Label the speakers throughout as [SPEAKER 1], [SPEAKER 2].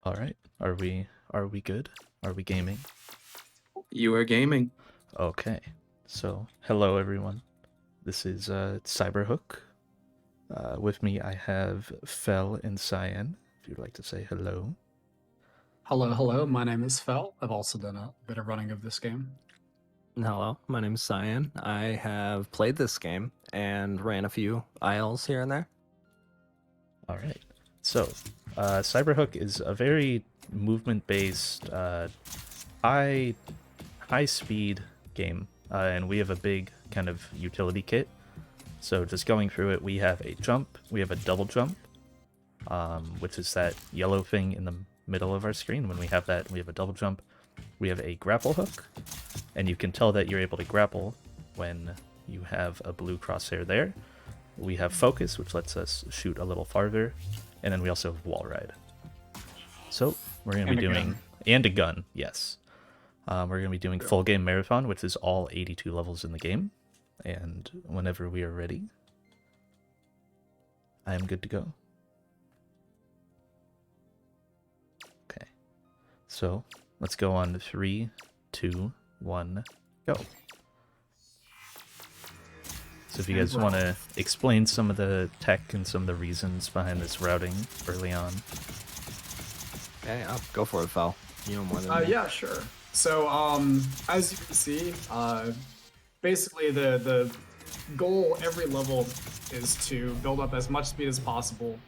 [SPEAKER 1] All right. Are we good? Are we gaming?
[SPEAKER 2] You are gaming.
[SPEAKER 1] Okay. So, hello everyone. This is Cyberhook. With me I have Fel and Cyan. If you'd like to say hello.
[SPEAKER 3] Hello. My name is Fel. I've also done a bit of running of this game.
[SPEAKER 4] Hello, my name's Cyan. I have played this game and ran a few aisles here and there.
[SPEAKER 1] All right. So, Cyberhook is a very movement-based, high speed game, and we have a big kind of utility kit. So just going through it, we have a jump, we have a double jump, which is that yellow thing in the middle of our screen. When we have that, we have a double jump. We have a grapple hook, and you can tell that you're able to grapple when you have a blue crosshair there. We have focus, which lets us shoot a little farther, and then we also have wall ride. So we're going to be doing... And a gun, yes. We're going to be doing full game marathon, which is all 82 levels in the game. And whenever we are ready, I am good to go. Okay. So let's go on 3, 2, 1, go. So if you guys want to explain some of the tech and some of the reasons behind this routing early on.
[SPEAKER 4] Okay, I'll go for it, Fel. You know more than me.
[SPEAKER 3] Yeah, sure. So, as you can see, basically the goal every level is to build up as much speed as possible,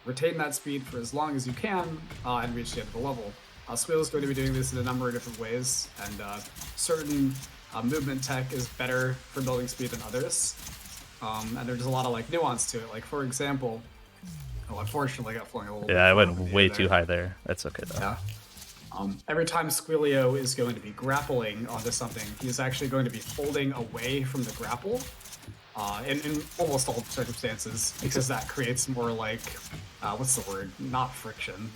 [SPEAKER 3] retain that speed for as long as you can, and reach the end of the level. Squeal is going to be doing this in a number of different ways, and certain movement tech is better for building speed than others. And there's a lot of nuance to it. Like, for example, unfortunately I got flung a little bit.
[SPEAKER 1] Yeah, I went way too high there. That's okay though.
[SPEAKER 3] Yeah. Every time Squealio is going to be grappling onto something, he's actually going to be holding away from the grapple in almost all circumstances, because that creates more what's the word? Not friction,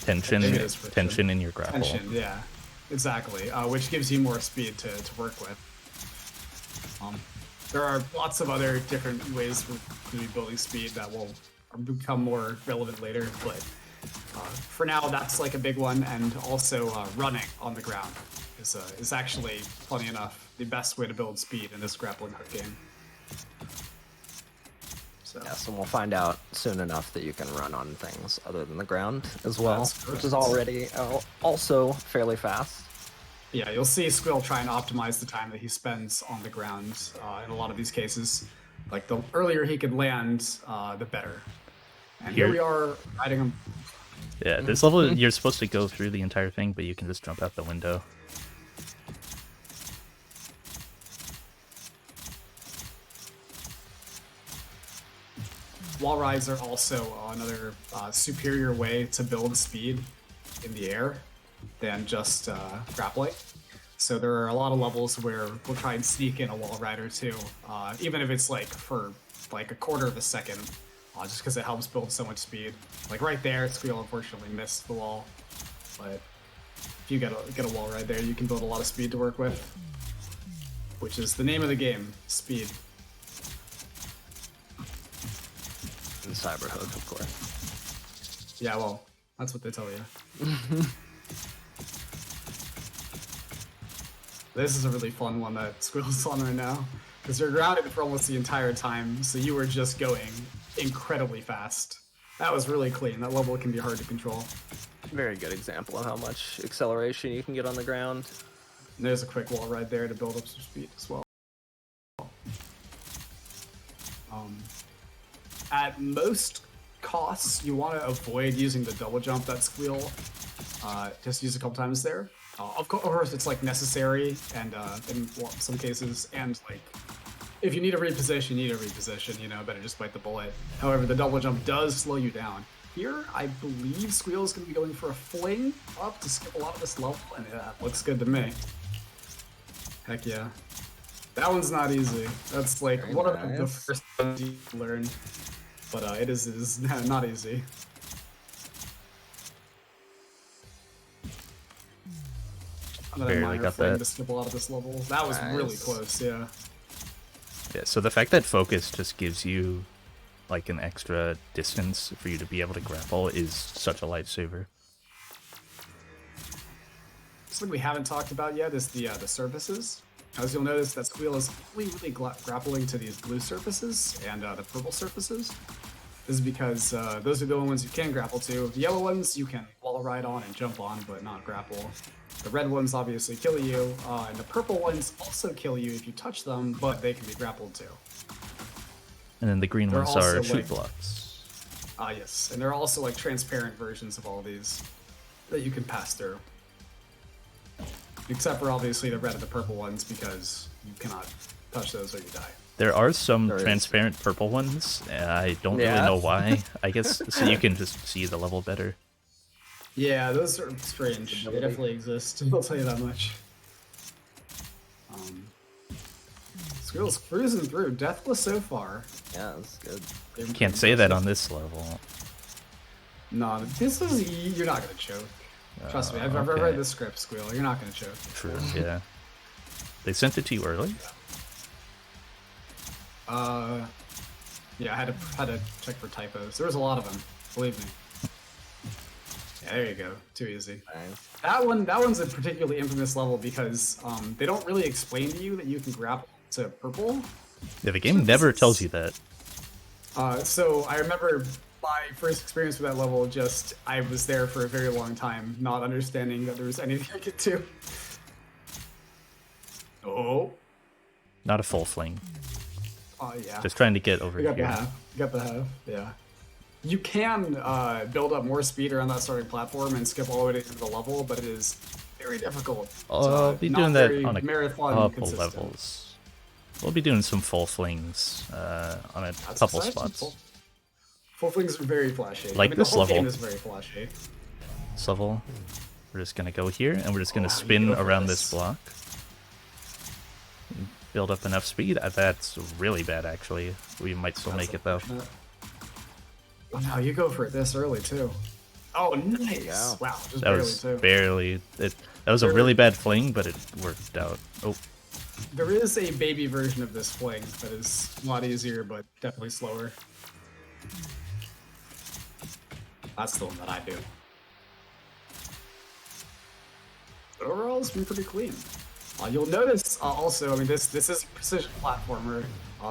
[SPEAKER 1] tension.
[SPEAKER 3] Friction.
[SPEAKER 1] Tension in your grapple.
[SPEAKER 3] Tension, yeah, exactly. Which gives you more speed to work with. There are lots of other different ways to be building speed that will become more relevant later, but for now, that's a big one, and also running on the ground is actually, funny enough, the best way to build speed in this grappling hook game. So.
[SPEAKER 4] Yes, and we'll find out soon enough that you can run on things other than the ground as well,
[SPEAKER 3] That's
[SPEAKER 4] which is already also fairly fast.
[SPEAKER 3] Yeah, you'll see Squeal try and optimize the time that he spends on the ground in a lot of these cases. Like, the earlier he can land, the better. And here we are riding him.
[SPEAKER 1] Yeah, this level you're supposed to go through the entire thing, but you can just jump out the window.
[SPEAKER 3] Wall rides are also another superior way to build speed in the air than just grappling. So there are a lot of levels where we'll try and sneak in a wall ride or two, even if it's for a quarter of a second. Just because it helps build so much speed. Like right there, Squeal unfortunately missed the wall, but if you get a wall right there, you can build a lot of speed to work with, which is the name of the game, speed.
[SPEAKER 4] And Cyberhook, of course.
[SPEAKER 3] Yeah, well, that's what they tell you. This is a really fun one that Squeal's on right now, because you're grounded for almost the entire time, so you were just going incredibly fast. That was really clean. That level can be hard to control.
[SPEAKER 4] Very good example of how much acceleration you can get on the ground.
[SPEAKER 3] And there's a quick wall right there to build up some speed as well. At most costs, you want to avoid using the double jump that Squeal just used a couple times there. Of course, it's necessary, and in some cases, and if you need a reposition, better just bite the bullet. However, the double jump does slow you down. Here, I believe Squeal is going to be going for a fling up to skip a lot of this level, and yeah, looks good to me. Heck yeah. That one's not easy. That's one of the first things you learn, but it is not easy.
[SPEAKER 1] Barely got that.
[SPEAKER 3] To skip a lot of this level. That was really close, yeah.
[SPEAKER 1] Yeah, so the fact that focus just gives you an extra distance for you to be able to grapple is such a lifesaver.
[SPEAKER 3] something we haven't talked about yet is the surfaces. As you'll notice, that squeal is really grappling to these blue surfaces and the purple surfaces. This is because those are the only ones you can grapple to. The yellow ones you can wall ride on and jump on, but not grapple. The red ones obviously kill you, and the purple ones also kill you if you touch them, but they can be grappled too.
[SPEAKER 1] And then the green
[SPEAKER 3] They're
[SPEAKER 1] ones
[SPEAKER 3] also,
[SPEAKER 1] are shoot
[SPEAKER 3] like-
[SPEAKER 1] blocks.
[SPEAKER 3] Yes, and there are also like transparent versions of all these that you can pass through. Except for obviously the red and the purple ones, because you cannot touch those or you die.
[SPEAKER 1] There are some
[SPEAKER 4] There is.
[SPEAKER 1] transparent purple ones. I don't really
[SPEAKER 4] Yeah.
[SPEAKER 1] know why. I guess so you can just see the level better.
[SPEAKER 3] Yeah, those are strange. They definitely exist. I'll tell you that much. Squeal's cruising through, deathless so far.
[SPEAKER 4] Yeah, that's good.
[SPEAKER 1] Can't say that on this level.
[SPEAKER 3] No, this is you're not gonna choke. Trust me, I've
[SPEAKER 1] okay.
[SPEAKER 3] read the script, Squeal. You're not gonna choke.
[SPEAKER 1] True, yeah. They sent it to you early?
[SPEAKER 3] Yeah, I had to check for typos. There was a lot of them, believe me. Yeah, there you go. Too easy.
[SPEAKER 4] Nice.
[SPEAKER 3] That one's a particularly infamous level because they don't really explain to you that you can grapple to purple.
[SPEAKER 1] Yeah, the game never tells you that.
[SPEAKER 3] So I remember my first experience with that level, just I was there for a very long time, not understanding that there was anything I could do. Oh.
[SPEAKER 1] Not a full fling.
[SPEAKER 3] Oh yeah.
[SPEAKER 1] Just trying to get over
[SPEAKER 3] You got
[SPEAKER 1] here.
[SPEAKER 3] the half. You got the half. Yeah. You can build up more speed around that starting platform and skip all the way to the level, but it is very difficult.
[SPEAKER 1] I'll be
[SPEAKER 3] not
[SPEAKER 1] doing that
[SPEAKER 3] very
[SPEAKER 1] on a
[SPEAKER 3] marathon
[SPEAKER 1] couple
[SPEAKER 3] consistent.
[SPEAKER 1] levels. We'll be doing some full flings on a
[SPEAKER 3] That's
[SPEAKER 1] couple
[SPEAKER 3] exciting.
[SPEAKER 1] spots.
[SPEAKER 3] Full flings are very flashy.
[SPEAKER 1] Like
[SPEAKER 3] I mean,
[SPEAKER 1] this
[SPEAKER 3] the whole
[SPEAKER 1] level.
[SPEAKER 3] game is very flashy.
[SPEAKER 1] This level, we're just gonna go here and we're just gonna
[SPEAKER 3] Oh,
[SPEAKER 1] spin
[SPEAKER 3] you go for
[SPEAKER 1] around
[SPEAKER 3] this.
[SPEAKER 1] this block. Build up enough speed. That's really bad, actually. We might still make it though.
[SPEAKER 3] Unfortunate. Oh no, you go for it this early too. Oh, nice!
[SPEAKER 4] go.
[SPEAKER 3] Wow, just
[SPEAKER 1] That
[SPEAKER 3] barely
[SPEAKER 1] was
[SPEAKER 3] too.
[SPEAKER 1] barely. That was a really bad fling, but it worked out. Oh,
[SPEAKER 3] There is a baby version of this fling that is a lot easier, but definitely slower. That's the one that I do. But overall, it's been pretty clean. You'll notice also, I mean, this is a precision platformer.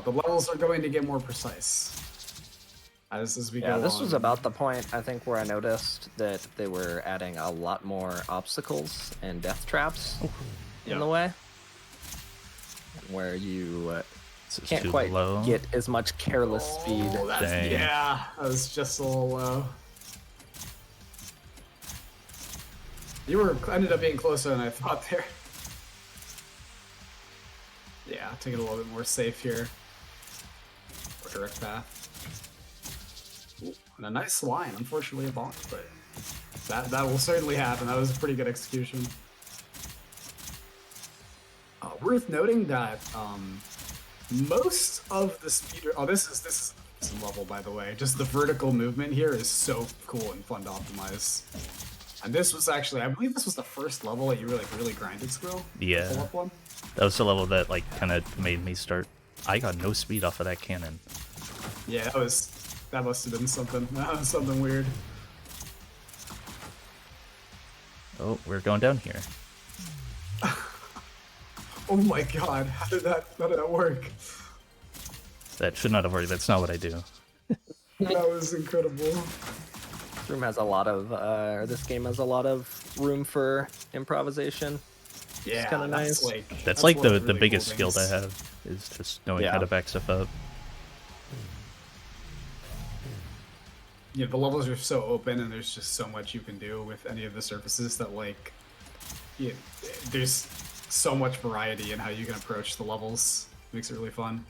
[SPEAKER 3] The levels are going to get more precise as we go
[SPEAKER 4] Yeah,
[SPEAKER 3] on.
[SPEAKER 4] this was about the point, I think, where I noticed that they were adding a lot more obstacles and death traps in the way. Where you
[SPEAKER 1] this is
[SPEAKER 4] can't
[SPEAKER 1] too
[SPEAKER 4] quite
[SPEAKER 1] low.
[SPEAKER 4] get as much careless speed.
[SPEAKER 3] Oh, that's,
[SPEAKER 1] Dang.
[SPEAKER 3] yeah, that was just a little low. You ended up being closer than I thought there. Yeah, take it a little bit more safe here. Or direct path. Ooh, and a nice line, unfortunately a bonk, but that will certainly happen. That was a pretty good execution. Worth noting that most of the speeder. Oh, this is some level, by the way. Just the vertical movement here is so cool and fun to optimize. And this was actually, I believe this was the first level that you really grinded, Squirrel.
[SPEAKER 1] Yeah.
[SPEAKER 3] Pull up one.
[SPEAKER 1] That was the level that like kind of made me start. I got no speed off of that cannon.
[SPEAKER 3] Yeah, that must have been something. That was something weird.
[SPEAKER 1] Oh, we're going down here.
[SPEAKER 3] Oh my god, how did that work?
[SPEAKER 1] That should not have worked. That's not what I do.
[SPEAKER 3] That was incredible.
[SPEAKER 4] This room has a lot of, or this game has a lot of room for improvisation.
[SPEAKER 3] Yeah,
[SPEAKER 4] kinda
[SPEAKER 3] that's
[SPEAKER 4] nice.
[SPEAKER 3] like
[SPEAKER 1] That's like
[SPEAKER 3] one of
[SPEAKER 1] the
[SPEAKER 3] really
[SPEAKER 1] biggest
[SPEAKER 3] cool
[SPEAKER 1] skill to
[SPEAKER 3] things.
[SPEAKER 1] have is just knowing
[SPEAKER 4] Yeah.
[SPEAKER 1] how to back stuff up.
[SPEAKER 3] Yeah, the levels are so open and there's just so much you can do with any of the surfaces that like yeah, there's so much variety in how you can approach the levels. Makes it really fun.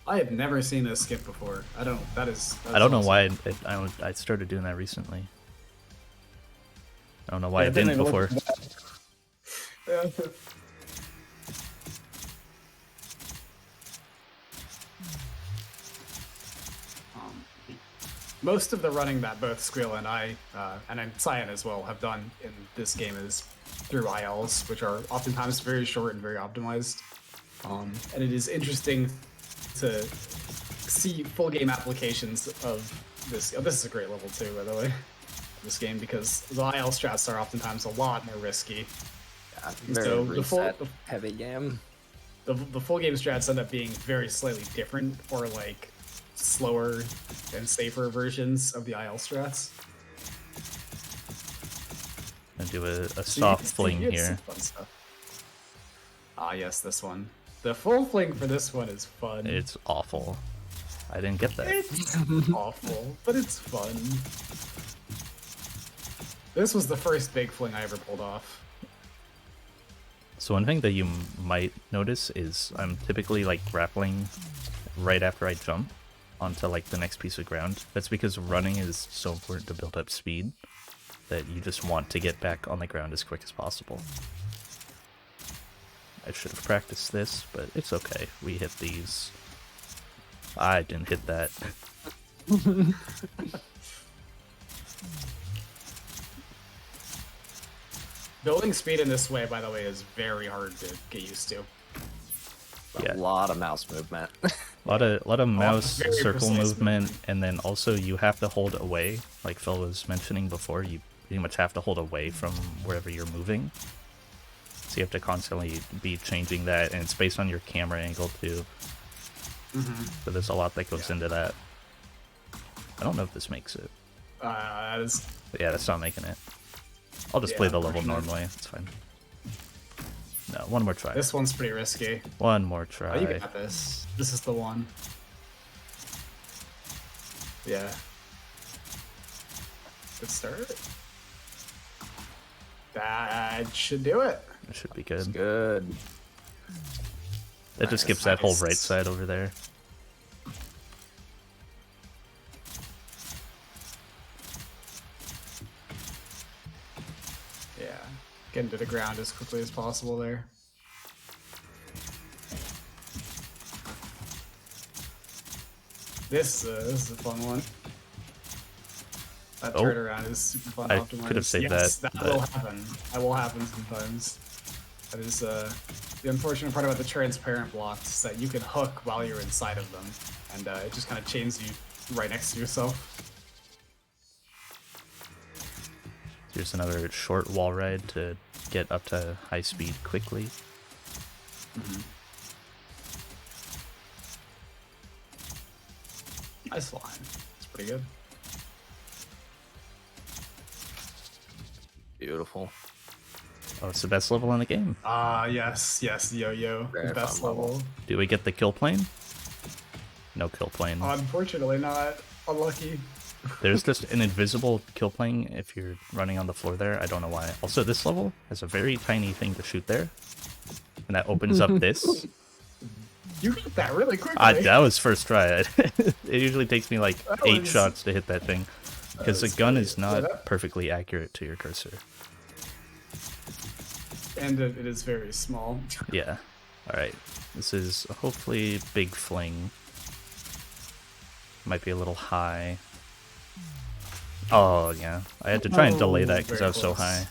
[SPEAKER 3] I have never seen a skip before. I don't
[SPEAKER 1] I don't know
[SPEAKER 3] awesome.
[SPEAKER 1] why I started doing that recently. I don't know why I
[SPEAKER 3] it didn't
[SPEAKER 1] didn't
[SPEAKER 3] even look
[SPEAKER 1] before.
[SPEAKER 3] Yeah. Most of the running that both Squeal and I, and then Cyan as well, have done in this game is through ILs, which are oftentimes very short and very optimized. And it is interesting to see full game applications of this. Oh, this is a great level too, by the way, this game, because the IL strats are oftentimes a lot more risky.
[SPEAKER 4] Very
[SPEAKER 3] So the full
[SPEAKER 4] reset heavy game.
[SPEAKER 3] the full game strats end up being very slightly different, or like slower and safer versions of the IL strats.
[SPEAKER 1] And do a
[SPEAKER 3] So
[SPEAKER 1] soft
[SPEAKER 3] you get
[SPEAKER 1] fling
[SPEAKER 3] some
[SPEAKER 1] here.
[SPEAKER 3] fun stuff. Ah, yes, this one. The full fling for this one is fun.
[SPEAKER 1] It's awful. I didn't get that.
[SPEAKER 3] It's awful, but it's fun. This was the first big fling I ever pulled off.
[SPEAKER 1] So one thing that you might notice is I'm typically like grappling right after I jump onto like the next piece of ground. That's because running is so important to build up speed that you just want to get back on the ground as quick as possible. I should have practiced this, but it's okay. We hit these. I didn't hit that.
[SPEAKER 3] Building speed in this way, by the way, is very hard to get used to.
[SPEAKER 1] Yeah.
[SPEAKER 4] A lot of mouse movement.
[SPEAKER 1] A lot of mouse
[SPEAKER 3] very
[SPEAKER 1] circle
[SPEAKER 3] precise
[SPEAKER 1] movement,
[SPEAKER 3] movement.
[SPEAKER 1] and then also you have to hold away, like Phil was mentioning before, you pretty much have to hold away from wherever you're moving. So you have to constantly be changing that, and it's based on your camera angle too. So there's a lot that goes into that. I don't know if this makes it.
[SPEAKER 3] That is,
[SPEAKER 1] But yeah, that's not making it. I'll just play
[SPEAKER 3] Yeah,
[SPEAKER 1] the level
[SPEAKER 3] unfortunately.
[SPEAKER 1] normally, it's fine. No, one more try.
[SPEAKER 3] this one's pretty risky.
[SPEAKER 1] One more
[SPEAKER 3] Oh,
[SPEAKER 1] try.
[SPEAKER 3] you got this. This is the one. Yeah. Good start. That should do it.
[SPEAKER 1] It should be good.
[SPEAKER 4] Good.
[SPEAKER 1] That just skips that whole
[SPEAKER 3] Nice.
[SPEAKER 1] right side over there.
[SPEAKER 3] Yeah. Getting to the ground as quickly as possible there. This is a fun one. That
[SPEAKER 1] Oh.
[SPEAKER 3] turnaround is super fun.
[SPEAKER 1] I
[SPEAKER 3] to optimize.
[SPEAKER 1] could have saved
[SPEAKER 3] Yes,
[SPEAKER 1] that,
[SPEAKER 3] that will
[SPEAKER 1] but-
[SPEAKER 3] happen. That will happen sometimes. That is the unfortunate part about the transparent blocks is that you can hook while you're inside of them, and it just kind of chains you right next to yourself.
[SPEAKER 1] Here's another short wall ride to get up to high speed quickly.
[SPEAKER 3] Nice line. It's pretty good.
[SPEAKER 4] Beautiful.
[SPEAKER 1] Oh, it's the best level in the game.
[SPEAKER 3] Ah, yes, yo-yo.
[SPEAKER 4] Very
[SPEAKER 3] The best
[SPEAKER 4] fun level.
[SPEAKER 3] level.
[SPEAKER 1] Do we get the kill plane? No kill plane.
[SPEAKER 3] Unfortunately not. Unlucky.
[SPEAKER 1] There's just an invisible kill plane if you're running on the floor there. I don't know why. Also, this level has a very tiny thing to shoot there. And that opens up this.
[SPEAKER 3] You got that really quickly.
[SPEAKER 1] That was first try. It usually takes me like
[SPEAKER 3] That
[SPEAKER 1] 8
[SPEAKER 3] was-
[SPEAKER 1] shots to hit that thing. Because the
[SPEAKER 3] That's
[SPEAKER 1] gun
[SPEAKER 3] great.
[SPEAKER 1] is not
[SPEAKER 3] Yeah, that-
[SPEAKER 1] perfectly accurate to your cursor.
[SPEAKER 3] And it is very small.
[SPEAKER 1] Yeah. Alright. This is hopefully big fling. Might be a little high. Oh, yeah. I had to try and delay that because I
[SPEAKER 3] very
[SPEAKER 1] was so
[SPEAKER 3] close.
[SPEAKER 1] high.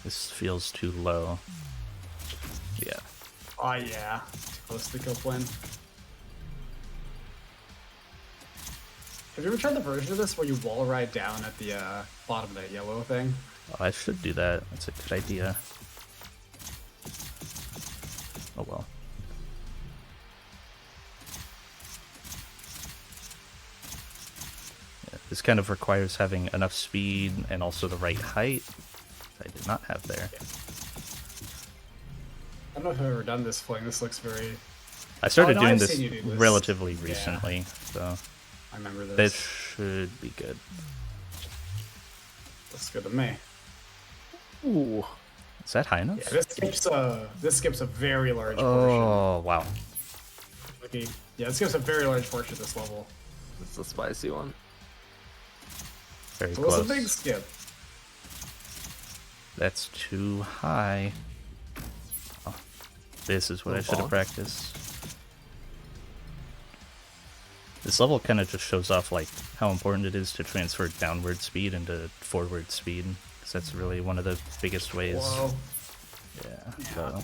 [SPEAKER 1] This feels too low. Yeah.
[SPEAKER 3] Oh yeah. Too close to the kill plane. Have you ever tried the version of this where you wall ride down at the bottom of that yellow thing?
[SPEAKER 1] Oh, I should do that. That's a good idea. Oh well. Yeah, this kind of requires having enough speed and also the right height. I did not have there.
[SPEAKER 3] I don't know if I've ever done this fling. This looks very...
[SPEAKER 1] I started
[SPEAKER 3] no,
[SPEAKER 1] doing
[SPEAKER 3] I've
[SPEAKER 1] this
[SPEAKER 3] seen you do this.
[SPEAKER 1] relatively
[SPEAKER 3] Yeah.
[SPEAKER 1] recently, so
[SPEAKER 3] I remember
[SPEAKER 1] this
[SPEAKER 3] this.
[SPEAKER 1] should be good.
[SPEAKER 3] Looks good to me.
[SPEAKER 4] Ooh.
[SPEAKER 1] Is that high enough?
[SPEAKER 3] Yeah, this skips a very large portion.
[SPEAKER 1] Oh, wow.
[SPEAKER 3] Okay. Yeah, this skips a very large portion of this level.
[SPEAKER 4] It's a spicy one.
[SPEAKER 1] Very
[SPEAKER 3] It was
[SPEAKER 1] close.
[SPEAKER 3] a big skip.
[SPEAKER 1] That's too high. Oh, this is what I should have
[SPEAKER 4] Bonk.
[SPEAKER 1] practiced. This level kind of just shows off like how important it is to transfer downward speed into forward speed, because that's really one of the biggest ways.
[SPEAKER 3] Whoa.
[SPEAKER 1] Yeah.
[SPEAKER 3] Yeah.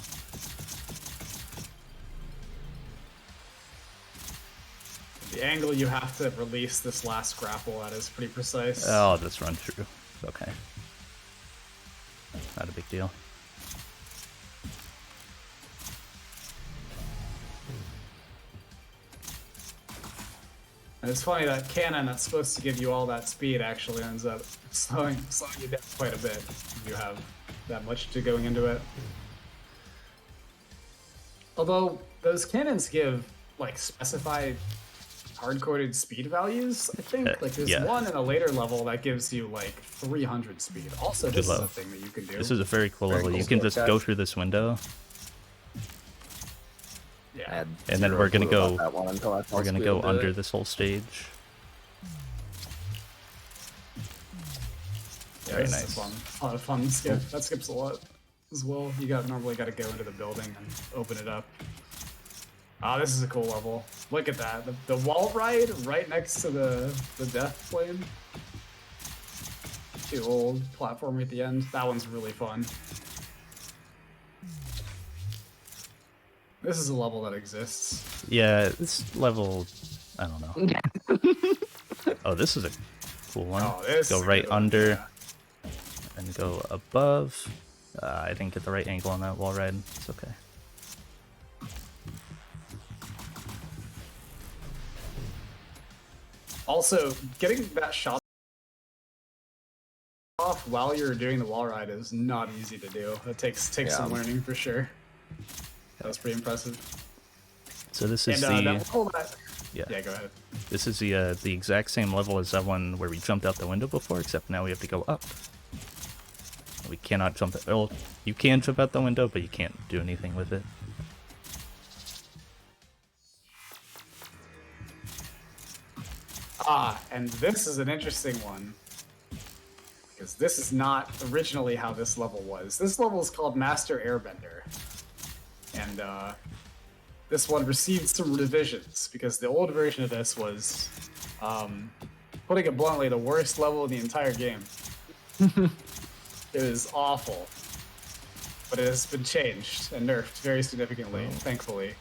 [SPEAKER 3] The angle you have to release this last grapple at is pretty precise.
[SPEAKER 1] Oh, this run through. Okay. Not a big deal.
[SPEAKER 3] And it's funny that cannon that's supposed to give you all that speed actually ends up slowing you down quite a bit if you have that much to going into it. Although those cannons give like specified hard-coded speed values, I think. Like there's
[SPEAKER 1] yeah.
[SPEAKER 3] one in a later level that gives you like 300 speed. Also, this is a thing that you can do.
[SPEAKER 1] This is a very cool level. You can just go through this window.
[SPEAKER 3] Yeah.
[SPEAKER 1] And then we're gonna go. We're gonna go under
[SPEAKER 4] it.
[SPEAKER 1] this whole stage.
[SPEAKER 3] Yeah,
[SPEAKER 1] Very
[SPEAKER 3] this
[SPEAKER 1] nice.
[SPEAKER 3] is a lot of fun skip. That skips a lot as well. You normally got to go into the building and open it up. Ah, this is a cool level. Look at that. The wall ride right next to the death flame. Too old platform at the end. That one's really fun. This is a level that exists.
[SPEAKER 1] Yeah, this level. I don't know. Oh, this is a cool one.
[SPEAKER 3] Oh, this
[SPEAKER 1] go
[SPEAKER 3] is a
[SPEAKER 1] right
[SPEAKER 3] good one,
[SPEAKER 1] under
[SPEAKER 3] yeah.
[SPEAKER 1] and go above. I didn't get the right angle on that wall ride. It's okay.
[SPEAKER 3] Also, getting that shot off while you're doing the wall ride is not easy to do. It takes some learning for sure. That was pretty impressive.
[SPEAKER 1] So this is
[SPEAKER 3] And
[SPEAKER 1] the.
[SPEAKER 3] Yeah, go ahead.
[SPEAKER 1] This is the exact same level as that one where we jumped out the window before, except now we have to go up. We cannot jump. Well, you can jump out the window, but you can't do anything with it.
[SPEAKER 3] Ah, and this is an interesting one. Because this is not originally how this level was. This level is called Master Airbender. And this one received some revisions, because the old version of this was, putting it bluntly, the worst level in the entire game. It was awful. But it has been changed and nerfed very significantly, thankfully.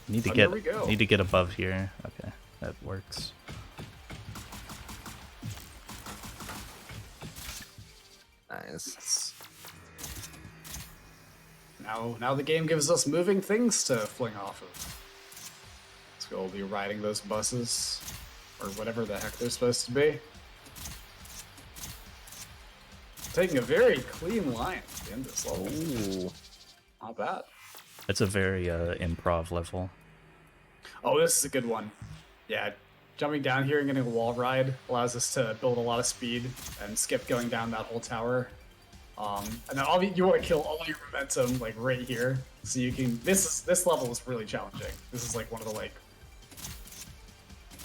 [SPEAKER 1] Need to
[SPEAKER 3] Oh,
[SPEAKER 1] get
[SPEAKER 3] there we go.
[SPEAKER 1] need to get above here. Okay, that works.
[SPEAKER 4] Nice.
[SPEAKER 3] Now the game gives us moving things to fling off of. So we'll be riding those buses, or whatever the heck they're supposed to be. Taking a very clean line at the end of this level.
[SPEAKER 4] Ooh.
[SPEAKER 3] Not bad.
[SPEAKER 1] It's a very improv level.
[SPEAKER 3] Oh, this is a good one. Yeah, jumping down here and getting a wall ride allows us to build a lot of speed and skip going down that whole tower. And then you want to kill all your momentum like right here, so you can. This level is really challenging. This is like one of the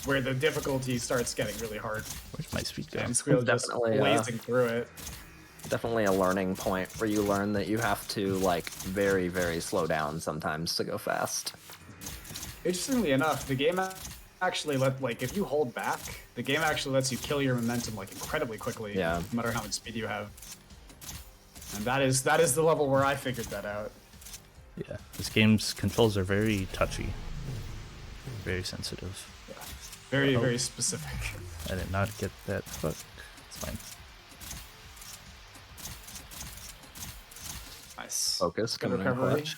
[SPEAKER 3] where the difficulty starts getting really hard.
[SPEAKER 1] Where's my speed go?
[SPEAKER 3] And Squeal just
[SPEAKER 4] Definitely,
[SPEAKER 3] blazing through it.
[SPEAKER 4] Definitely a learning point where you learn that you have to like very, very slow down sometimes to go fast.
[SPEAKER 3] Interestingly enough, the game actually if you hold back, the game actually lets you kill your momentum like incredibly quickly.
[SPEAKER 4] Yeah.
[SPEAKER 3] No matter how much speed you have. And that is the level where I figured that out.
[SPEAKER 1] Yeah, this game's controls are very touchy, very sensitive.
[SPEAKER 3] Yeah. Very, very specific.
[SPEAKER 1] I did not get that hook. It's fine.
[SPEAKER 3] Nice.
[SPEAKER 4] Focus,
[SPEAKER 3] Good
[SPEAKER 4] coming in
[SPEAKER 3] recovery.
[SPEAKER 4] clutch.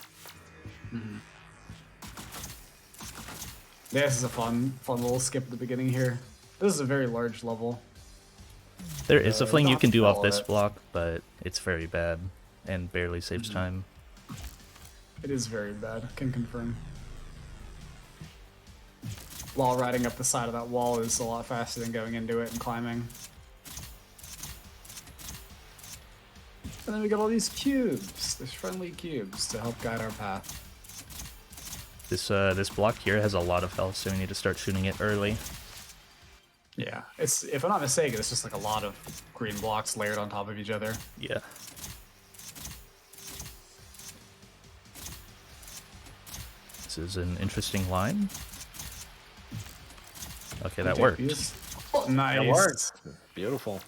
[SPEAKER 3] Yeah, this is a fun little skip at the beginning here. This is a very large level.
[SPEAKER 1] There is a fling you
[SPEAKER 3] not
[SPEAKER 1] can do off
[SPEAKER 3] all
[SPEAKER 1] this
[SPEAKER 3] of it.
[SPEAKER 1] block, but it's very bad and barely saves time.
[SPEAKER 3] It is very bad, I can confirm. Wall riding up the side of that wall is a lot faster than going into it and climbing. And then we got all these cubes, these friendly cubes to help guide our path.
[SPEAKER 1] This block here has a lot of health, so we need to start shooting it early.
[SPEAKER 3] Yeah, if I'm not mistaken, it's just like a lot of green blocks layered on top of each other.
[SPEAKER 1] Yeah. This is an interesting line. Okay, that worked.
[SPEAKER 3] Oh, nice.
[SPEAKER 4] It works. Beautiful.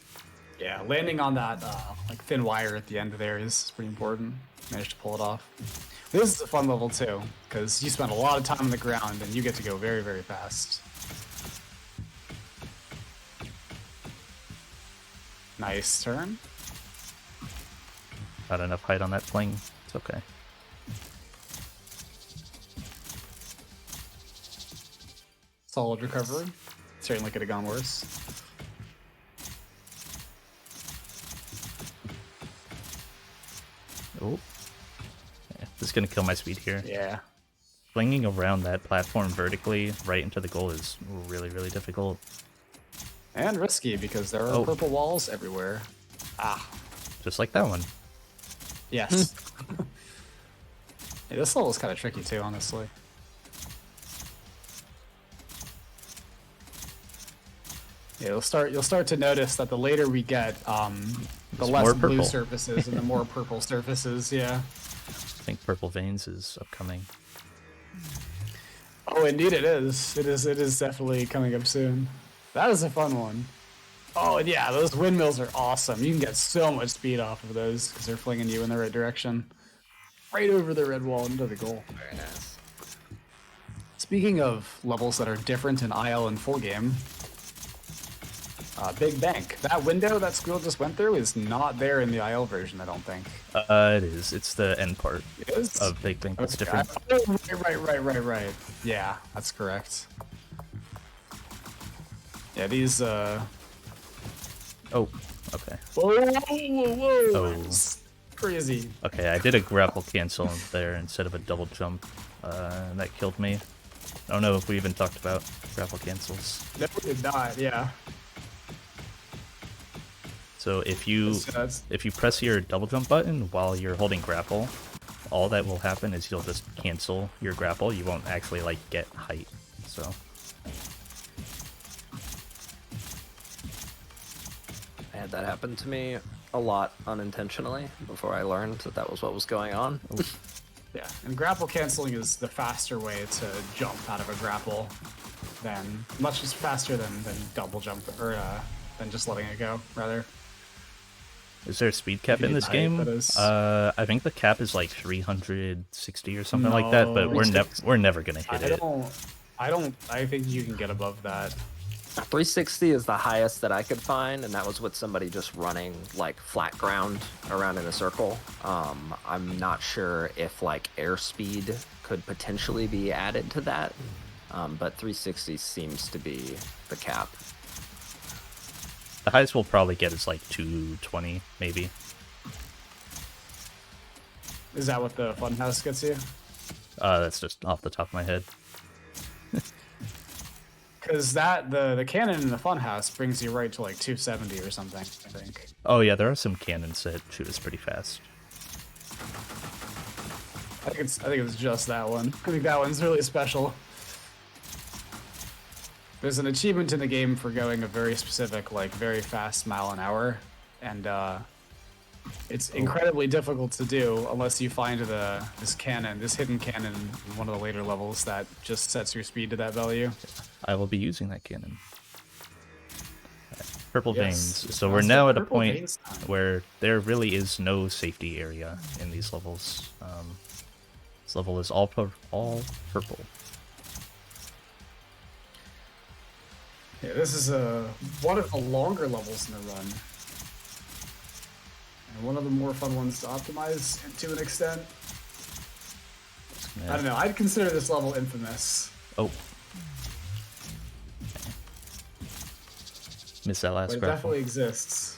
[SPEAKER 3] Yeah, landing on that like thin wire at the end there is pretty important. Managed to pull it off. This is a fun level too, because you spend a lot of time on the ground and you get to go very, very fast. Nice turn.
[SPEAKER 1] Not enough height on that fling. It's okay.
[SPEAKER 3] Solid recovery. Certainly could have gone worse.
[SPEAKER 1] Oh. Yeah, this is gonna kill my speed here.
[SPEAKER 3] Yeah.
[SPEAKER 1] Flinging around that platform vertically right into the goal is really, really difficult.
[SPEAKER 3] And risky because there are purple walls everywhere. Ah.
[SPEAKER 1] Just like that one.
[SPEAKER 3] Yes. Yeah, this level is kind of tricky too, honestly. Yeah, you'll start to notice that the later we get, the
[SPEAKER 1] It's
[SPEAKER 3] less
[SPEAKER 1] more
[SPEAKER 3] blue
[SPEAKER 1] purple.
[SPEAKER 3] surfaces and the more purple surfaces. Yeah.
[SPEAKER 1] I think Purple Veins is upcoming.
[SPEAKER 3] Oh, indeed it is. It is definitely coming up soon. That is a fun one. Oh, and yeah, those windmills are awesome. You can get so much speed off of those because they're flinging you in the right direction. Right over the red wall into the goal.
[SPEAKER 4] Very nice.
[SPEAKER 3] Speaking of levels that are different in IL and full game, Big Bank. That window that Squeal just went through is not there in the IL version, I don't think.
[SPEAKER 1] It is. It's the end part
[SPEAKER 3] It is?
[SPEAKER 1] of Big Bang that's
[SPEAKER 3] Okay.
[SPEAKER 1] different.
[SPEAKER 3] Oh, right. Yeah, that's correct. Yeah, these,
[SPEAKER 1] Oh, okay.
[SPEAKER 3] Whoa!
[SPEAKER 1] Oh.
[SPEAKER 3] That's crazy.
[SPEAKER 1] Okay, I did a grapple cancel there instead of a double jump. And that killed me. I don't know if we even talked about grapple cancels.
[SPEAKER 3] No, we did not, yeah.
[SPEAKER 1] So if you press your double jump button while you're holding grapple, all that will happen is you'll just cancel your grapple. You won't actually like get height. So
[SPEAKER 4] I had that happen to me a lot unintentionally before I learned that that was what was going on.
[SPEAKER 3] Yeah, and grapple canceling is the faster way to jump out of a grapple than much faster than double jump or than just letting it go. Rather,
[SPEAKER 1] is there a speed cap in this
[SPEAKER 3] Height,
[SPEAKER 1] game?
[SPEAKER 3] that is.
[SPEAKER 1] I think the cap is like 360 or something like that, but
[SPEAKER 3] No,
[SPEAKER 1] we're never gonna hit it.
[SPEAKER 3] I think you can get above that.
[SPEAKER 4] 360 is the highest that I could find, and that was with somebody just running like flat ground around in a circle. I'm not sure if like airspeed could potentially be added to that, but 360 seems to be the cap.
[SPEAKER 1] The highest we'll probably get is like 220, maybe.
[SPEAKER 3] Is that what the funhouse gets you?
[SPEAKER 1] That's just off the top of my head.
[SPEAKER 3] Because the cannon in the funhouse brings you right to like 270 or something, I think.
[SPEAKER 1] Oh yeah, there are some cannons that shoot us pretty fast.
[SPEAKER 3] I think it's just that one. I think that one's really special. There's an achievement in the game for going a very specific, like very fast mile an hour, and it's incredibly difficult to do unless you find this hidden cannon in one of the later levels that just sets your speed to that value.
[SPEAKER 1] I will be using that cannon. Purple
[SPEAKER 3] Yes,
[SPEAKER 1] veins. So
[SPEAKER 3] it's
[SPEAKER 1] we're now at a
[SPEAKER 3] purple
[SPEAKER 1] point
[SPEAKER 3] veins time.
[SPEAKER 1] where there really is no safety area in these levels. This level is all purple.
[SPEAKER 3] Yeah, this is one of the longer levels in the run. And one of the more fun ones to optimize to an extent. I don't know, I'd consider this level infamous.
[SPEAKER 1] Oh. Miss that last
[SPEAKER 3] But it
[SPEAKER 1] grapple.
[SPEAKER 3] definitely exists.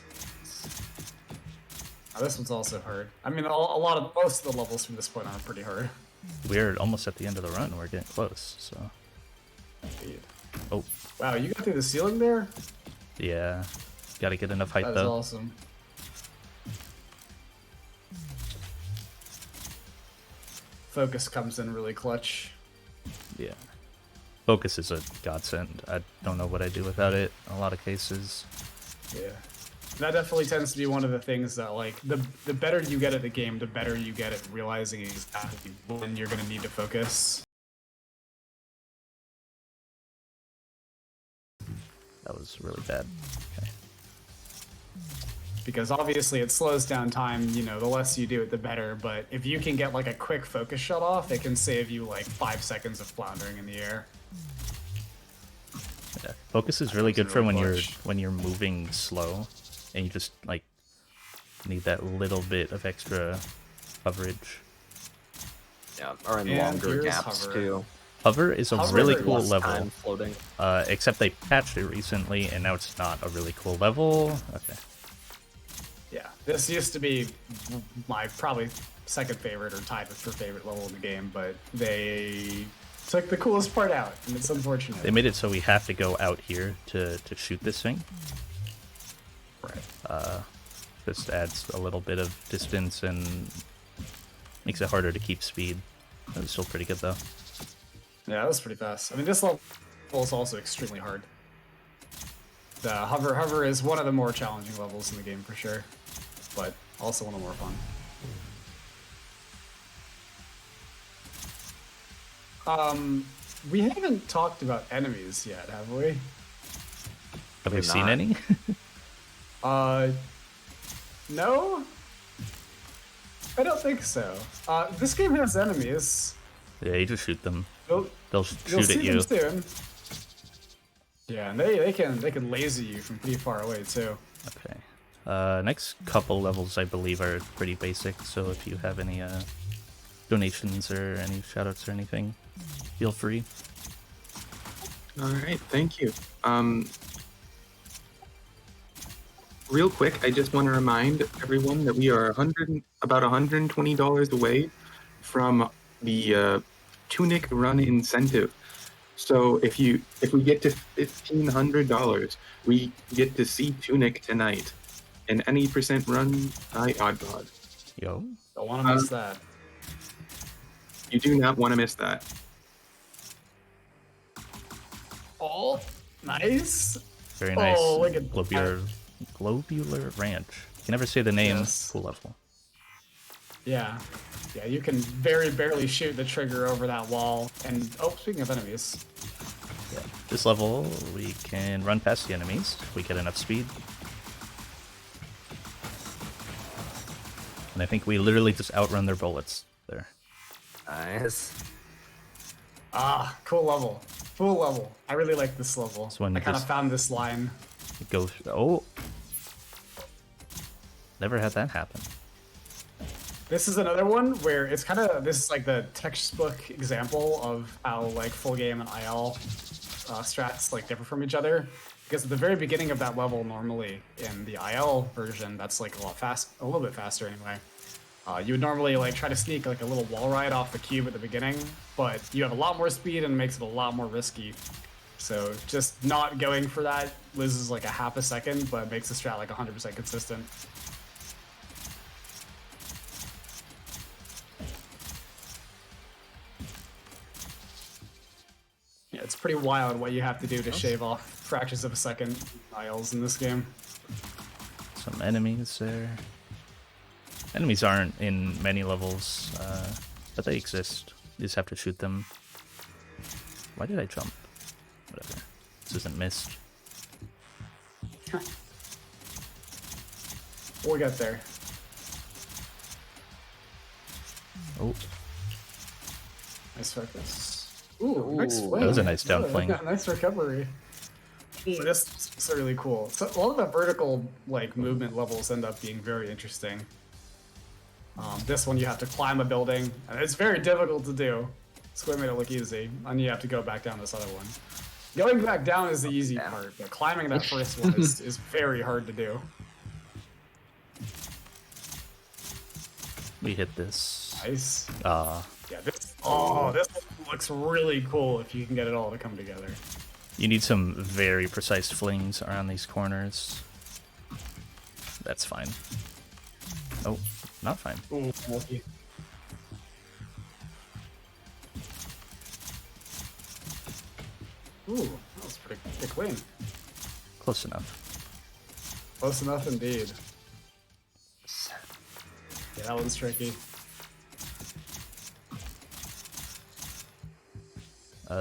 [SPEAKER 3] Oh, this one's also hard. I mean, most of the levels from this point on are pretty hard.
[SPEAKER 1] We're almost at the end of the run. We're getting close. So.
[SPEAKER 3] Indeed.
[SPEAKER 1] Oh.
[SPEAKER 3] Wow, you got through the ceiling there?
[SPEAKER 1] Yeah. Got to get enough height
[SPEAKER 3] That is
[SPEAKER 1] though.
[SPEAKER 3] awesome. Focus comes in really clutch.
[SPEAKER 1] Yeah. Focus is a godsend. I don't know what I'd do without it in a lot of cases.
[SPEAKER 3] Yeah. That definitely tends to be one of the things that, like, the better you get at the game, the better you get at realizing exactly when you're going to need to focus.
[SPEAKER 1] That was really bad. Okay.
[SPEAKER 3] because obviously it slows down time. You know, the less you do it, the better. But if you can get like a quick focus shut off, it can save you like 5 seconds of floundering in the air.
[SPEAKER 1] Yeah. Focus is really good for
[SPEAKER 3] Absolutely
[SPEAKER 1] when you're moving slow, and you just like need that little bit of extra coverage.
[SPEAKER 4] Yeah, or in
[SPEAKER 3] And
[SPEAKER 4] longer
[SPEAKER 3] here's
[SPEAKER 4] gaps
[SPEAKER 3] hover.
[SPEAKER 4] too.
[SPEAKER 1] Hover is a
[SPEAKER 3] Hover
[SPEAKER 1] really
[SPEAKER 3] is
[SPEAKER 1] cool
[SPEAKER 4] Less
[SPEAKER 1] level,
[SPEAKER 4] time floating.
[SPEAKER 1] except they patched it recently, and now it's not a really cool level. Okay.
[SPEAKER 3] Yeah, this used to be my probably second favorite or tied for favorite level in the game, but they took the coolest part out, and it's unfortunate.
[SPEAKER 1] They made it so we have to go out here to shoot this thing.
[SPEAKER 3] Right.
[SPEAKER 1] Just adds a little bit of distance and makes it harder to keep speed. It's still pretty good though.
[SPEAKER 3] Yeah, that was pretty fast. I mean, this level is also extremely hard. The hover is one of the more challenging levels in the game for sure, but also one of the more fun. We haven't talked about enemies yet, have we?
[SPEAKER 1] Have we
[SPEAKER 4] We've
[SPEAKER 1] seen
[SPEAKER 4] not.
[SPEAKER 1] any?
[SPEAKER 3] No? I don't think so. This game has enemies.
[SPEAKER 1] Yeah, you just shoot them.
[SPEAKER 3] You'll
[SPEAKER 1] They'll
[SPEAKER 3] you'll
[SPEAKER 1] shoot at
[SPEAKER 3] see
[SPEAKER 1] you.
[SPEAKER 3] them soon. Yeah, and they can laser you from pretty far away too.
[SPEAKER 1] Okay. Next couple levels, I believe, are pretty basic. So if you have any donations or any shoutouts or anything, feel free.
[SPEAKER 2] All right, thank you. Real quick, I just want to remind everyone that we are about $120 away from the Tunic Run incentive. So if we get to $1,500, we get to see Tunic tonight, and any percent run by Odd God.
[SPEAKER 1] Yo.
[SPEAKER 3] Don't want to miss that.
[SPEAKER 2] You do not want to miss that.
[SPEAKER 3] Oh, nice.
[SPEAKER 1] Very nice.
[SPEAKER 3] Oh, look at
[SPEAKER 1] Globular Ranch. You can never say the name.
[SPEAKER 3] Yes.
[SPEAKER 1] Cool level.
[SPEAKER 3] Yeah. Yeah, you can very barely shoot the trigger over that wall. And, oh, speaking of enemies.
[SPEAKER 1] Yeah. This level, we can run past the enemies if we get enough speed. And I think we literally just outrun their bullets there.
[SPEAKER 4] Nice.
[SPEAKER 3] Ah, cool level. Cool level. I really like this level.
[SPEAKER 1] It's when
[SPEAKER 3] I
[SPEAKER 1] you
[SPEAKER 3] kind of
[SPEAKER 1] just-
[SPEAKER 3] found this line.
[SPEAKER 1] It goes. Oh! Never had that happen.
[SPEAKER 3] This is another one where it's kind of, this is like the textbook example of how like full game and IL strats like differ from each other. Because at the very beginning of that level, normally in the IL version, that's like a little bit faster anyway. You would normally like try to sneak like a little wall ride off the cube at the beginning, but you have a lot more speed and it makes it a lot more risky. So just not going for that loses like a half a second, but makes the strat like 100% consistent. Yeah, it's pretty wild what you have to do to shave off fractions of a second ILs in this game.
[SPEAKER 1] Some enemies there. Enemies aren't in many levels, but they exist. You just have to shoot them. Why did I jump? Whatever. This isn't missed.
[SPEAKER 3] We'll get there.
[SPEAKER 1] Oh,
[SPEAKER 3] Nice focus. Ooh, nice
[SPEAKER 4] Ooh,
[SPEAKER 3] fling.
[SPEAKER 1] that was a nice down fling.
[SPEAKER 3] Nice recovery. Ooh, this is really cool. So a lot of the vertical like movement levels end up being very interesting. This one you have to climb a building, and it's very difficult to do. Squid made it look easy, and you have to go back down this other one. Going back down is the easy part, but climbing that first one is very hard to do.
[SPEAKER 1] we hit this.
[SPEAKER 3] Nice.
[SPEAKER 1] Ah,
[SPEAKER 3] Yeah, this looks really cool if you can get it all to come together.
[SPEAKER 1] you need some very precise flings around these corners. That's fine. Oh, not fine.
[SPEAKER 3] Ooh, lucky. Ooh, that was pretty clean.
[SPEAKER 1] Close enough.
[SPEAKER 3] Close enough indeed. Yeah, that one's tricky.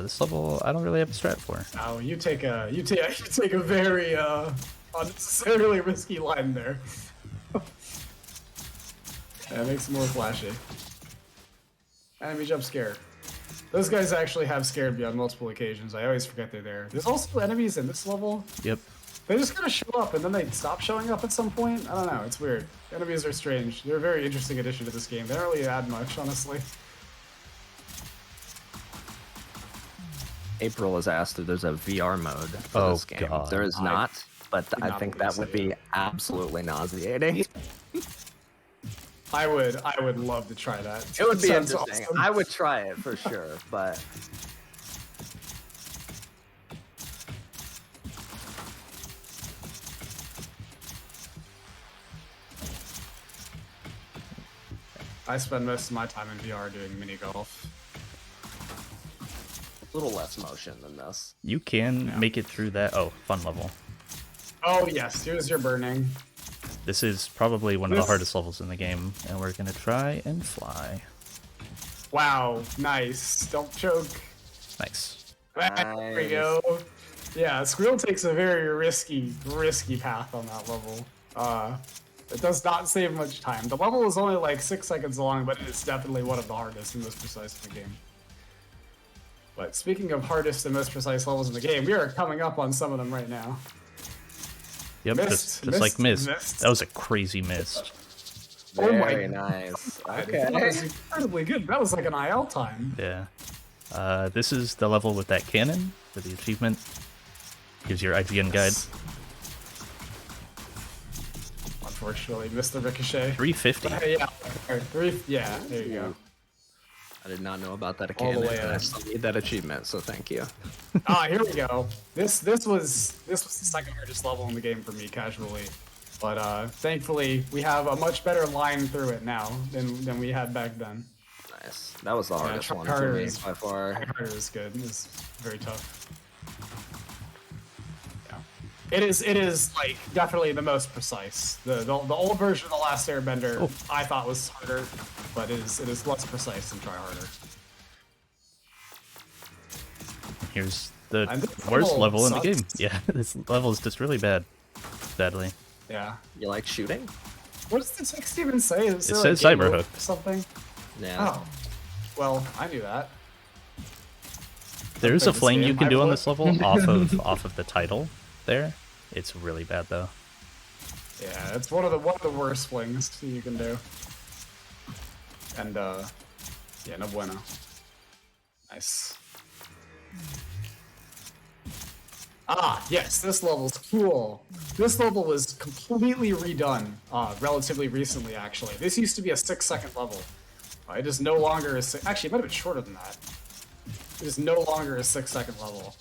[SPEAKER 1] This level, I don't really have a strat for.
[SPEAKER 3] Oh, you take a very unnecessarily risky line there. Yeah, it makes it more flashy. Enemy jump scare. Those guys actually have scared me on multiple occasions. I always forget they're there. There's also enemies in this level.
[SPEAKER 1] Yep.
[SPEAKER 3] They just kind of show up and then they stop showing up at some point. I don't know. It's weird. Enemies are strange. They're a very interesting addition to this game. They don't really add much, honestly.
[SPEAKER 4] April has asked if there's a VR mode for this game.
[SPEAKER 1] God.
[SPEAKER 4] There is not, but I
[SPEAKER 3] not
[SPEAKER 4] think
[SPEAKER 3] believe
[SPEAKER 4] that would
[SPEAKER 3] so.
[SPEAKER 4] be absolutely nauseating.
[SPEAKER 3] I would love to try that.
[SPEAKER 4] It would be
[SPEAKER 3] Sounds
[SPEAKER 4] interesting.
[SPEAKER 3] awesome.
[SPEAKER 4] I would try it for sure, but
[SPEAKER 3] I spend most of my time in VR doing mini golf.
[SPEAKER 4] a little less motion than this.
[SPEAKER 1] You can make it through that. Oh, fun level.
[SPEAKER 3] Oh yes, here's your burning.
[SPEAKER 1] This is probably one of the
[SPEAKER 3] This-
[SPEAKER 1] hardest levels in the game, and we're gonna try and fly.
[SPEAKER 3] Wow, nice. Don't choke.
[SPEAKER 1] Nice.
[SPEAKER 3] There we go. Yeah, Squeal takes a very risky path on that level. It does not save much time. The level is only like 6 seconds long, but it is definitely one of the hardest and most precise in the game. But speaking of hardest and most precise levels in the game, we are coming up on some of them right now.
[SPEAKER 1] Yep,
[SPEAKER 3] Mist,
[SPEAKER 1] just like
[SPEAKER 3] mist,
[SPEAKER 1] mist.
[SPEAKER 3] mist.
[SPEAKER 1] That was a crazy mist.
[SPEAKER 3] Oh my
[SPEAKER 4] Very nice.
[SPEAKER 3] That
[SPEAKER 4] Okay.
[SPEAKER 3] was incredibly good. That was like an IL time.
[SPEAKER 1] Yeah. This is the level with that cannon for the achievement. Gives your IGN guide.
[SPEAKER 3] Unfortunately, missed the ricochet.
[SPEAKER 1] 350.
[SPEAKER 3] Yeah, yeah, there you go.
[SPEAKER 4] I did not know about that
[SPEAKER 3] All the
[SPEAKER 4] again.
[SPEAKER 3] way
[SPEAKER 4] I
[SPEAKER 3] up.
[SPEAKER 4] still need that achievement, so thank you.
[SPEAKER 3] Here we go. This was the second hardest level in the game for me casually, but thankfully we have a much better line through it now than we had back then.
[SPEAKER 4] Nice. That was the hardest
[SPEAKER 3] try
[SPEAKER 4] one for
[SPEAKER 3] harder
[SPEAKER 4] me
[SPEAKER 3] is-
[SPEAKER 4] by far.
[SPEAKER 3] Harder is good. It's very tough. Yeah. It is like definitely the most precise. The old version of the last Airbender I thought was harder, but it is less precise and try harder.
[SPEAKER 1] Here's the
[SPEAKER 3] And this
[SPEAKER 1] worst level in the
[SPEAKER 3] sucks.
[SPEAKER 1] game. Yeah, this level is just really bad. Sadly.
[SPEAKER 3] Yeah.
[SPEAKER 4] You like shooting?
[SPEAKER 3] What does the text even say? Is
[SPEAKER 1] It
[SPEAKER 3] there,
[SPEAKER 1] says
[SPEAKER 3] like, game
[SPEAKER 1] Cyberhook.
[SPEAKER 3] mode or something?
[SPEAKER 4] Yeah.
[SPEAKER 3] Oh. Well, I knew that.
[SPEAKER 1] There's a
[SPEAKER 3] this
[SPEAKER 1] fling you
[SPEAKER 3] game.
[SPEAKER 1] can
[SPEAKER 3] I
[SPEAKER 1] do on
[SPEAKER 3] played-
[SPEAKER 1] this level off of the title there. It's really bad though.
[SPEAKER 3] Yeah, it's one of the worst flings you can do. And yeah, no bueno. Nice. Yes, this level's cool. This level was completely redone relatively recently, actually. This used to be a 6-second level. It is no longer actually, it might have been shorter than that. It is no longer a 6-second level.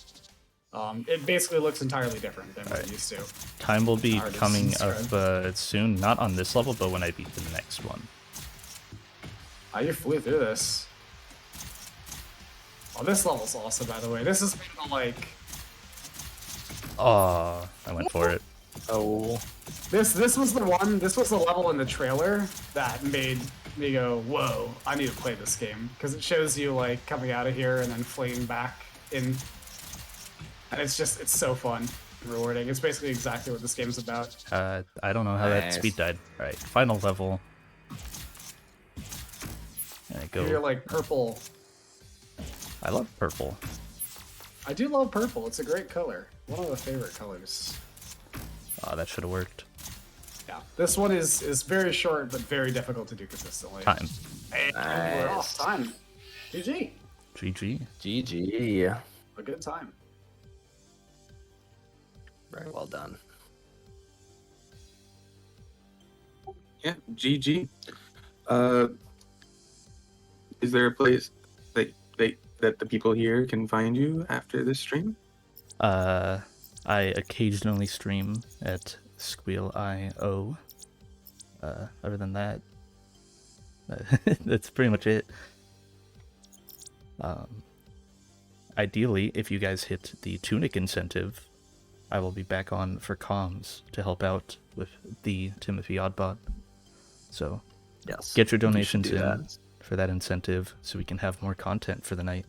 [SPEAKER 3] It basically looks entirely different than what it used to.
[SPEAKER 1] Time will be
[SPEAKER 3] Alright,
[SPEAKER 1] coming
[SPEAKER 3] this
[SPEAKER 1] up soon, not on this level, but when I beat the next one.
[SPEAKER 3] You flew through this. Oh, this level's awesome, by the way. This is kind of like
[SPEAKER 1] Oh, I went for it.
[SPEAKER 4] Oh.
[SPEAKER 3] this was the one. This was the level in the trailer that made me go, "Whoa! I need to play this game," because it shows you like coming out of here and then fleeing back in, and it's so fun and rewarding. It's basically exactly what this game's about.
[SPEAKER 1] I don't know how that
[SPEAKER 4] Nice.
[SPEAKER 1] speed died. Alright, final level. And I
[SPEAKER 3] You're
[SPEAKER 1] go.
[SPEAKER 3] like purple.
[SPEAKER 1] I love purple.
[SPEAKER 3] I do love purple. It's a great color. One of my favorite colors.
[SPEAKER 1] Oh, that should have worked.
[SPEAKER 3] Yeah, this one is very short but very difficult to do consistently.
[SPEAKER 1] Time.
[SPEAKER 3] And we're off time. GG.
[SPEAKER 1] GG.
[SPEAKER 4] GG.
[SPEAKER 3] A good time.
[SPEAKER 4] Very well done.
[SPEAKER 2] Yeah, GG. Is there a place that the people here can find you after this stream?
[SPEAKER 1] I occasionally stream at squeal.io. Other than that, that's pretty much it. Ideally, if you guys hit the Tunic incentive, I will be back on for comms to help out with the Timothy Oddbot. So
[SPEAKER 4] Yes.
[SPEAKER 1] get your donations
[SPEAKER 4] do
[SPEAKER 1] in
[SPEAKER 4] that.
[SPEAKER 1] for that incentive so we can have more content for the night.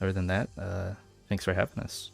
[SPEAKER 1] Other than that, thanks for having us.